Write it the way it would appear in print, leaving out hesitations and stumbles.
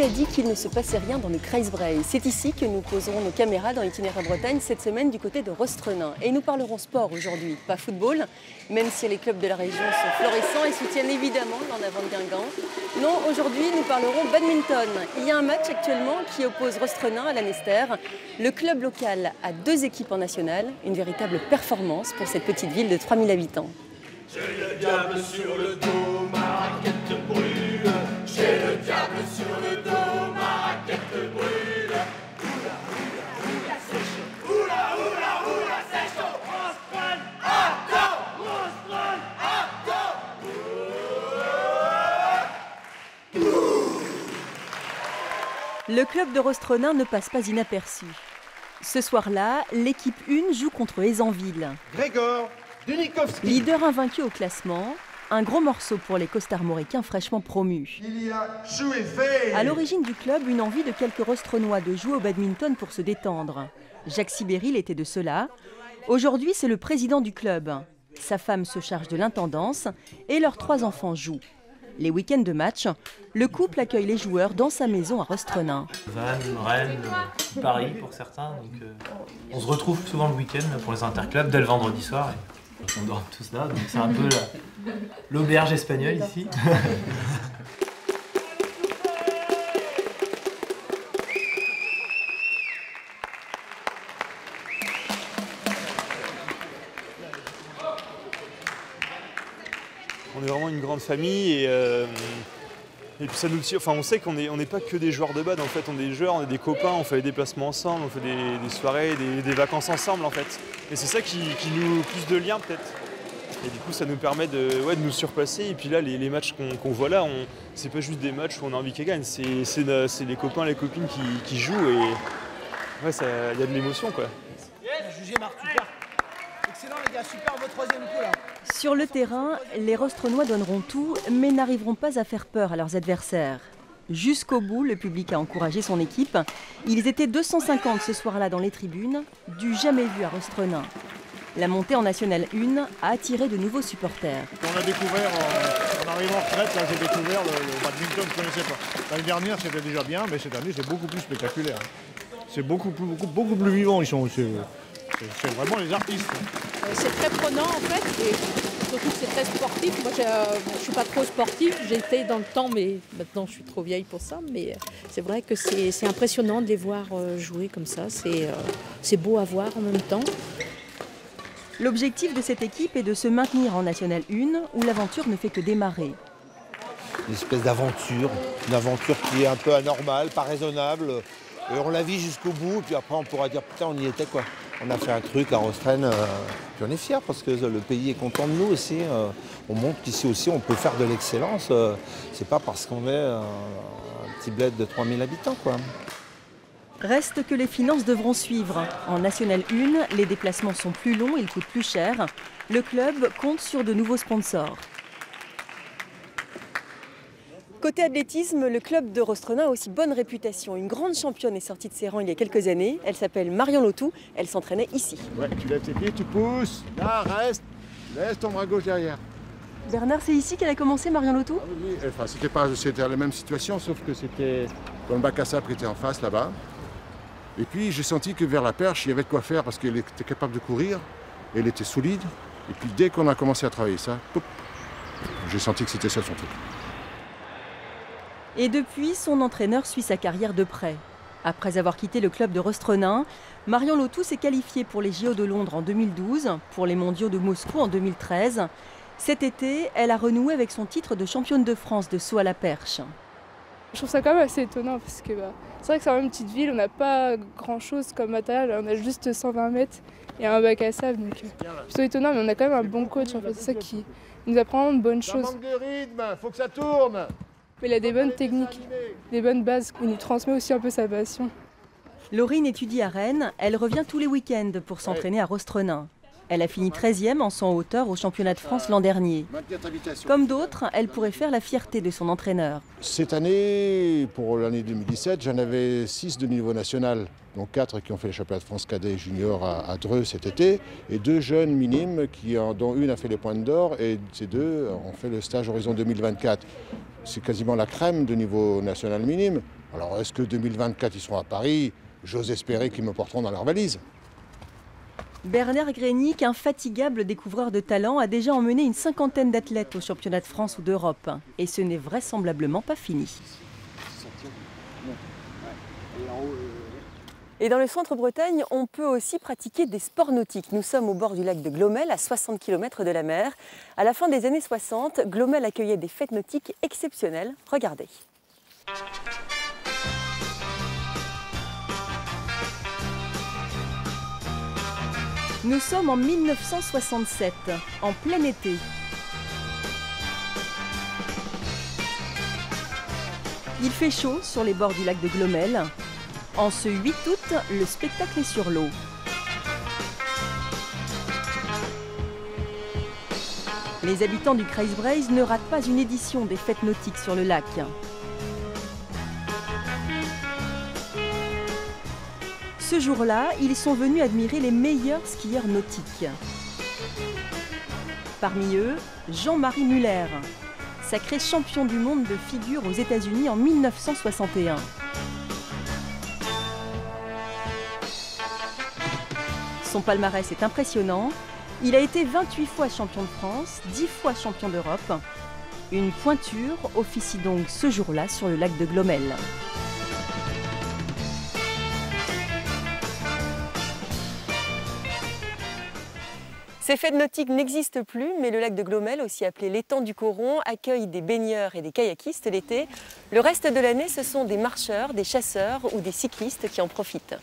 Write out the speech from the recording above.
qui a dit qu'il ne se passait rien dans le Kreisbray? C'est ici que nous poserons nos caméras dans Itinéraire Bretagne cette semaine du côté de Rostrenain. Et nous parlerons sport aujourd'hui, pas football, même si les clubs de la région sont florissants et soutiennent évidemment l'en avant de Guingamp. Non, aujourd'hui nous parlerons badminton. Il y a un match actuellement qui oppose Rostrenain à Lanester. Le club local a 2 équipes en nationale, une véritable performance pour cette petite ville de 3000 habitants. J'ai le diable sur le dos, ma raquette brûle. J'ai le diable sur le dos, ma raquette brûle. Oula, oula, oula, c'est chaud. Oula, oula, oula, c'est chaud. Rostrenain, attends. Rostrenain, attends. Le club de Rostrenain ne passe pas inaperçu. Ce soir-là, l'équipe 1 joue contre Aisanville. Grégor Dunikowski. Leader invaincu au classement, un gros morceau pour les costarmoricains fraîchement promus. Il y a joué fait. À l'origine du club, une envie de quelques Rostrenois de jouer au badminton pour se détendre. Jacques Sibéril était de ceux-là. Aujourd'hui, c'est le président du club. Sa femme se charge de l'intendance et leurs 3 enfants jouent. Les week-ends de match, le couple accueille les joueurs dans sa maison à Rostrenain. Vannes, Rennes, Paris pour certains. Donc, on se retrouve souvent le week-end pour les interclubs dès le vendredi soir. Et on dort tous là, donc c'est un peu l'auberge espagnole ici. On est vraiment une grande famille et puis ça nous tire. Enfin, on sait qu'on n'est pas que des joueurs de bad. En fait, on est des joueurs, on est des copains, on fait des déplacements ensemble, on fait des soirées, des vacances ensemble en fait. Et c'est ça qui nous pousse de liens peut-être. Et du coup, ça nous permet de nous surpasser. Et puis là, les matchs qu'on voit là, c'est pas juste des matchs où on a envie qu'ils gagnent. C'est les copains, les copines qui jouent et ouais, il y a de l'émotion quoi. Jugé Marc, super. Excellent les gars, super votre 3e coup là. Sur le terrain, les Rostrenois donneront tout, mais n'arriveront pas à faire peur à leurs adversaires. Jusqu'au bout, le public a encouragé son équipe. Ils étaient 250 ce soir-là dans les tribunes, du jamais vu à Rostrenain. La montée en National 1 a attiré de nouveaux supporters. On a découvert, en arrivant en retraite, là j'ai découvert le badminton, je ne connaissais pas. L'année dernière c'était déjà bien, mais cette année c'est beaucoup plus spectaculaire. C'est beaucoup plus vivant, c'est vraiment les artistes. C'est très prenant en fait, et surtout que c'est très sportif. Moi je ne suis pas trop sportif, j'ai été dans le temps, mais maintenant je suis trop vieille pour ça. Mais c'est vrai que c'est impressionnant de les voir jouer comme ça, c'est beau à voir en même temps. L'objectif de cette équipe est de se maintenir en National 1, où l'aventure ne fait que démarrer. Une espèce d'aventure, une aventure qui est un peu anormale, pas raisonnable. Et on la vit jusqu'au bout, puis après on pourra dire putain on y était quoi. On a fait un truc à Rostrenain, puis on est fiers parce que le pays est content de nous aussi. On montre qu'ici aussi on peut faire de l'excellence. C'est pas parce qu'on est un petit bled de 3000 habitants quoi. Reste que les finances devront suivre. En National 1, les déplacements sont plus longs, ils coûtent plus cher. Le club compte sur de nouveaux sponsors. Côté athlétisme, le club de Rostrenain a aussi bonne réputation. Une grande championne est sortie de ses rangs il y a quelques années. Elle s'appelle Marion Lotou. Elle s'entraînait ici. Ouais, tu lèves tes pieds, tu pousses, là reste, laisse ton bras gauche derrière. Bernard, c'est ici qu'elle a commencé, Marion Lotou? Ah oui, enfin c'était la même situation, sauf que c'était dans le bac à sable qui était en face là-bas. Et puis j'ai senti que vers la perche, il y avait de quoi faire parce qu'elle était capable de courir, elle était solide. Et puis dès qu'on a commencé à travailler ça, j'ai senti que c'était ça son truc. Et depuis, son entraîneur suit sa carrière de près. Après avoir quitté le club de Rostrenain, Marion Lotou s'est qualifiée pour les JO de Londres en 2012, pour les mondiaux de Moscou en 2013. Cet été, elle a renoué avec son titre de championne de France de saut à la perche. Je trouve ça quand même assez étonnant parce que c'est vrai que c'est vraiment une petite ville, on n'a pas grand-chose comme matériel, on a juste 120 mètres et un bac à sable. Donc c'est plutôt étonnant, mais on a quand même un bon coach, en fait. C'est ça qui nous apprend de bonnes choses. Ça manque de rythme, faut que ça tourne. Mais il a des bonnes techniques, des bonnes bases. Il nous transmet aussi un peu sa passion. Laurine étudie à Rennes. Elle revient tous les week-ends pour s'entraîner à Rostrenain. Elle a fini 13e en saut en hauteur au championnat de France l'an dernier. Comme d'autres, elle pourrait faire la fierté de son entraîneur. Cette année, pour l'année 2017, j'en avais 6 de niveau national. Donc 4 qui ont fait le championnat de France cadet et junior à Dreux cet été. Et 2 jeunes minimes, dont une a fait les pointes d'or et ces 2 ont fait le stage Horizon 2024. C'est quasiment la crème de niveau national minime. Alors est-ce que 2024 ils seront à Paris? J'ose espérer qu'ils me porteront dans leur valise. Bernard Grenic, infatigable découvreur de talent, a déjà emmené une cinquantaine d'athlètes aux championnats de France ou d'Europe. Et ce n'est vraisemblablement pas fini. Et dans le centre-Bretagne, on peut aussi pratiquer des sports nautiques. Nous sommes au bord du lac de Glomel, à 60 km de la mer. À la fin des années 60, Glomel accueillait des fêtes nautiques exceptionnelles. Regardez. Nous sommes en 1967, en plein été. Il fait chaud sur les bords du lac de Glomel. En ce 8 août, le spectacle est sur l'eau. Les habitants du Kreis Breizh ne ratent pas une édition des fêtes nautiques sur le lac. Ce jour-là, ils sont venus admirer les meilleurs skieurs nautiques. Parmi eux, Jean-Marie Muller, sacré champion du monde de figure aux États-Unis en 1961. Son palmarès est impressionnant. Il a été 28 fois champion de France, 10 fois champion d'Europe. Une pointure officie donc ce jour-là sur le lac de Glomel. Ces fêtes nautiques n'existent plus, mais le lac de Glomel, aussi appelé l'étang du Coron, accueille des baigneurs et des kayakistes l'été. Le reste de l'année, ce sont des marcheurs, des chasseurs ou des cyclistes qui en profitent.